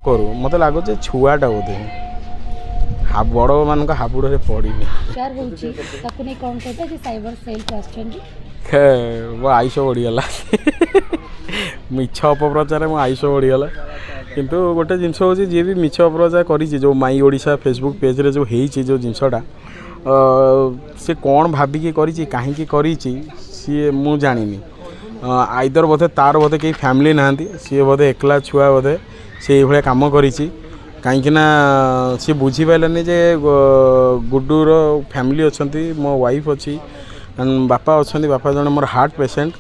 करू मत लगुच छुआटा बोधे बड़ मान हाबुड़े पड़नी मो आयुष बढ़ीगला मिछ अपप्रचार मो आयुष बढ़ीगला किंतु गोटे जिनस हूँ जी भी मिछ अपप्रचार कर जो माई ओडिशा फेसबुक पेज रे जो होती जो जिनसटा सी कौन भाविकी करी सी मु जानी आइदर बोधे तार बोधे कहीं फैमिली ना सी बोधे एकला छुआ बोधे से भाया कम करी कहीं सी बुझी पारानी जे गुडूर फैमिली अच्छा मो वाइफ अच्छी बापा अच्छा बापा जन मोर हार्ट पेसेंट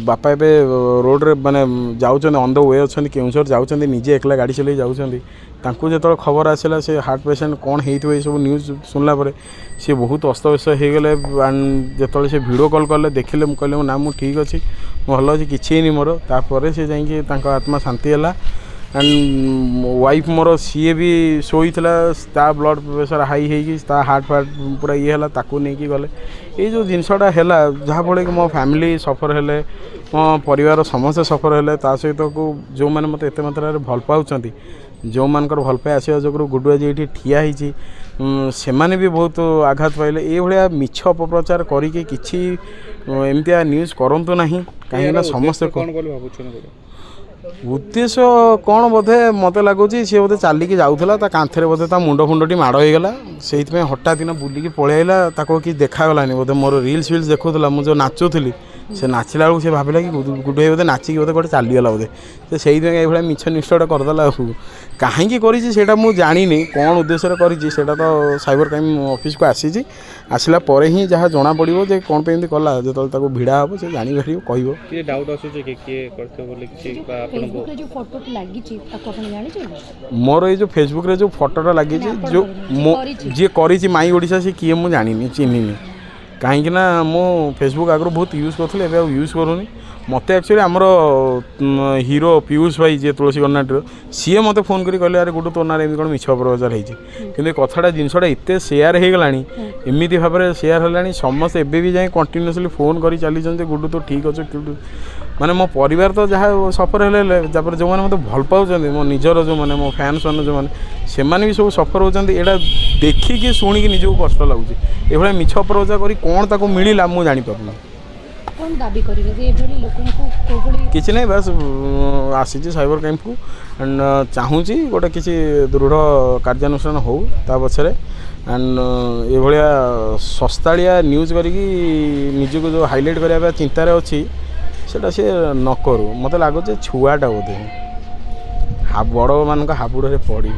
बापा ए रोड रे माने जाऊँ ऑन द वे अच्छा केउझर जाऊँ निजे एकला गाड़ी चल जाऊँ जो खबर आसला से हार्ट पेसेंट कौन हो सब न्यूज सुनला पर सी बहुत अस्तव्यस्त हो गले जो से वीडियो कॉल कले देखिले कहले ना मुझे ठीक अच्छी भल अच्छी किसी नहीं मोर तापर से जाकि आत्मा शांति है एंड वाइफ मोर सी भी शोईला ब्लड प्रेशर हाई होगी हार्ट फार्ट पूरा ये है ताकू नहीं गले ये जो जिनसटा है जहाँफल कि मो फैमिली सफर हेले मो परिवार समस्ते सफर हेले सहित को जो मैंने मत एत मात्रा भल पाँच जो मानकर भल पाए आसवा जो गुडू आज ये ठिया से माने भी बहुत आघात पाइले ये भाया मिछ अपप्रचार करके एमतिया न्यूज करंतु नहीं कहीं समस्ते उद्देश्य कौन बोधे मत लगुच सी बोधे चलिकी जाऊला कांथे बोधे मुंड फुंडी माड़ होगा से हठात दिन बुलिकी पलैला कि देखागलानी बोधे मोर रिल्स फिल्स देखुला मुझे नाचुली से नाचिला बेलू से भाविला कि गुडू भाई बोधे नाचिकी बोधे गोटे चलीगला बोधे तो से ये मिछ निष्ठटा करदेला कहीं करा मुझे जानी कौन उद्देश्य करा तो साइबर क्राइम ऑफिस को आसी आसला पर ही जहाँ जना पड़ो जे कौन पे कला जो भिड़ा हम से जापर कह डाउट मोर ये जो फेसबुक रे जो फोटोटा लगी जो जी करी माई ओडिशा से किए मुझे जानी चिन्हनी कहीं मो फेसबुक आगु बहुत यूज करूँ एवं यूज करूनी मत एक्चुअली आमर हीरो पीयूष भाई जी तुलसी कर्नाटर सी मत फोन करी कहले अरे गुडू तो ना एमती कौन मिछ अपप्रचार होती कथाटा जिनसटा एत सेयार हो गला एमती भाव में सेयार है समस्त एबे भी जाए कंटिन्यूअसली फोन कर चली गुडू तो ठीक अच्छे गुडू माने मो परिवार तो जहाँ सफर है जो मैंने मत भल पाँच मो निजर जो मैंने मो फैन्स मैंने जो मैंने भी सब सफर होती यहाँ देखिकी शुणिकी निजक कष्ट लगुच ये मिछ अपप्रचार कर कौन ताको मिलला मुझे जानीपारूनी किसी नहीं बस आसी साइबर क्राइम को एंड चाहूँगी गोटे किसी दृढ़ कार्यानुष्ठान हो पछरे एंड ये भाया सस्ताड़िया न्यूज करी निजक जो हाइलाइट करने चिंतार अच्छी सेटा सी न करू मत लगुच छुआटा बोधे बड़ मान हाबुड़े पड़नी।